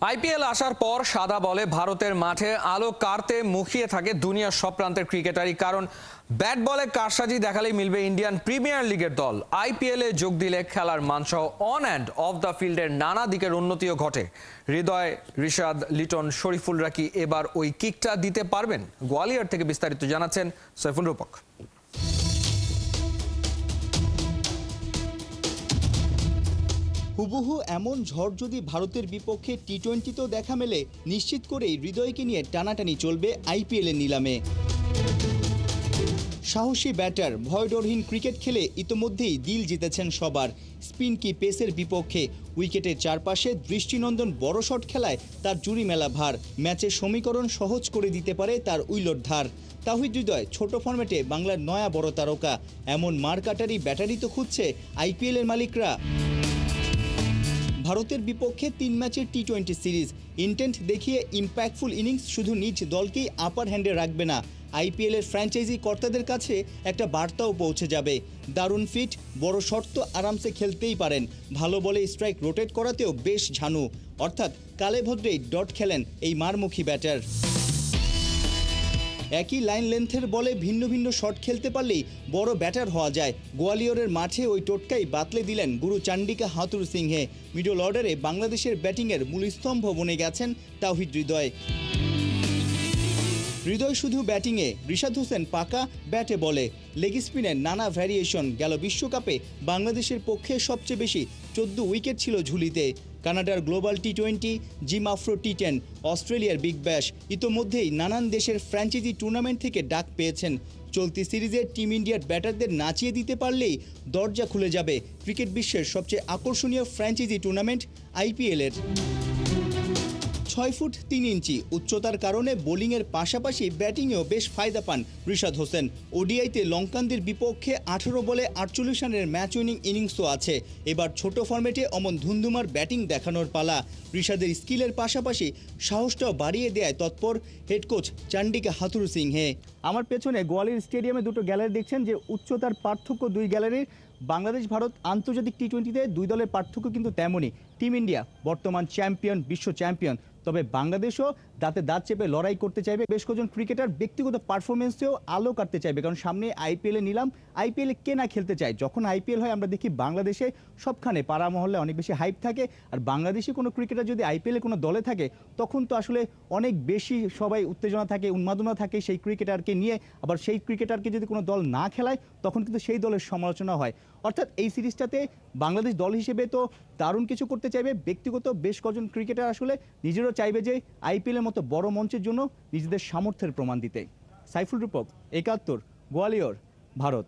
IPL আসার পর সাদা বলে ভারতের মাঠে আলো কারতে মুখিয়ে থাকে দুনিয়ার সব প্রান্তের ক্রিকেটারই। কারণ ব্যাট বলে কারসাজি দেখালেই মিলবে ইন্ডিয়ান প্রিমিয়ার লিগের দল। আইপিএল এ যোগ দিলে খেলার মানসহ অন অ্যান্ড অফ দ্য ফিল্ডের নানা দিকের উন্নতিও ঘটে। হৃদয়, রিশাদ, লিটন, শরীফুলরা কি এবার ওই কিকটা দিতে পারবেন? গোয়ালিয়র থেকে বিস্তারিত জানাচ্ছেন সৈফুল রূপক। হুবহু এমন ঝড় যদি ভারতের বিপক্ষে টি-20তেও দেখা মেলে, নিশ্চিত করেই হৃদয়কে নিয়ে টানাটানি চলবে আইপিএলের নিলামে। সাহসী ব্যাটার, ভয়ডরহীন ক্রিকেট খেলে ইতোমধ্যেই দিল জিতেছেন সবার। স্পিন কি পেসের বিপক্ষে উইকেটের চারপাশে দৃষ্টিনন্দন বড় শট খেলায় তার জুড়ি মেলা ভার। ম্যাচের সমীকরণ সহজ করে দিতে পারে তার উইলট ধার। তাহিদ হৃদয় ছোট ফরম্যাটে বাংলার নয়া বড় তারকা। এমন মারকাটারি ব্যাটারি তো খুঁজছে আইপিএলের মালিকরা। ভারতের বিপক্ষে 3 ম্যাচের টি-20 সিরিজ ইন্টেন্ট দেখিয়ে ইম্প্যাক্টফুল ইনিংস শুধু নিজ দলকেই আপার হ্যান্ডে রাখবে না, আইপিএলের ফ্র্যাঞ্চাইজি কর্তাদের কাছে একটা বার্তাও পৌঁছে যাবে। দারুণ ফিট, বড় শট তো আরামসে খেলতেই পারেন, ভালো বলে স্ট্রাইক রোটেট করাতেও বেশ ঝানু। অর্থাৎ কালে ভদ্রেই ডট খেলেন এই মারমুখী ব্যাটার। একই লাইন লেন্থের বলে ভিন্ন ভিন্ন শট খেলতে পারলেই বড় ব্যাটার হওয়া যায়। গোয়ালিয়রের মাঠে ওই টোটকাই বাতলে দিলেন গুরু চান্ডিকা হাথুর সিংহে। মিডল অর্ডারে বাংলাদেশের ব্যাটিংয়ের মূলস্তম্ভ বনে গেছেন তাওহিদ হৃদয়। হৃদয় শুধু ব্যাটিংয়ে, রিশাদ হোসেন পাকা ব্যাটে বলে। লেগ স্পিনের নানা ভ্যারিয়েশন। গেল বিশ্বকাপে বাংলাদেশের পক্ষে সবচেয়ে বেশি 14 উইকেট ছিল ঝুলিতে। কানাডার গ্লোবাল টি-20, জিম আফ্রো টি10, অস্ট্রেলিয়ার বিগ ব্যাশ, ইতোমধ্যেই নানান দেশের ফ্র্যাঞ্চাইজি টুর্নামেন্ট থেকে ডাক পেয়েছেন। চলতি সিরিজে টিম ইন্ডিয়ার ব্যাটারদের নাচিয়ে দিতে পারলেই দরজা খুলে যাবে ক্রিকেট বিশ্বের সবচেয়ে আকর্ষণীয় ফ্র্যাঞ্চাইজি টুর্নামেন্ট আইপিএলের। 6 ফুট 3 ইঞ্চি উচ্চতার কারণে বোলিংয়ের পাশাপাশি ব্যাটিংয়েও বেশ ফায়দা পান রিশাদ হোসেন। ওডিআইতে লঙ্কানদের বিপক্ষে 18 বলে 48 রানের ম্যাচ উইনিং ইনিংসও আছে। এবার ছোট ফরম্যাটে অমন ধুন্ধুমার ব্যাটিং দেখানোর পালা। রিশাদের স্কিলের পাশাপাশি সাহসটাও বাড়িয়ে দেয় তৎপর হেড কোচ চান্ডিকা হাথুর সিংহে। আমার পেছনে গোয়ালিয়র স্টেডিয়ামে দুটো গ্যালারি দেখছেন, যে উচ্চতার পার্থক্য দুই গ্যালারির। বাংলাদেশ ভারত আন্তর্জাতিক টি-20তে দুই দলের পার্থক্য কিন্তু তেমনই। টিম ইন্ডিয়া বর্তমান চ্যাম্পিয়ন, বিশ্ব চ্যাম্পিয়ন, তবে বাংলাদেশও দাঁতে দাঁত চেপে লড়াই করতে চাইবে। বেশ কজন ক্রিকেটার ব্যক্তিগত পারফরমেন্সেও আলো কাটতে চাইবে, কারণ সামনে আইপিএলে নিলাম। আইপিএলে কে না খেলতে চায়? যখন আইপিএল হয় আমরা দেখি বাংলাদেশে সবখানে পাড়া মহল্লে অনেক বেশি হাইপ থাকে। আর বাংলাদেশি কোনো ক্রিকেটার যদি আইপিএলে কোনো দলে থাকে, তখন তো আসলে অনেক বেশি সবাই উত্তেজনা থাকে, উন্মাদনা থাকে সেই ক্রিকেটারকে নিয়ে। আবার সেই ক্রিকেটারকে যদি কোনো দল না খেলায়, তখন কিন্তু সেই দলের সমালোচনা হয়। অর্থাৎ এই সিরিজটাতে বাংলাদেশ দল হিসেবে তো দারুণ কিছু করতে চাইবে। ব্যক্তিগত বেশ কজন ক্রিকেটার আসলে নিজেরও চাইবে যে আইপিএলের মতো বড় মঞ্চের জন্য নিজেদের সামর্থ্যের প্রমাণ দিতে। সাইফুল রূপক, 71, গোয়ালিয়র, ভারত।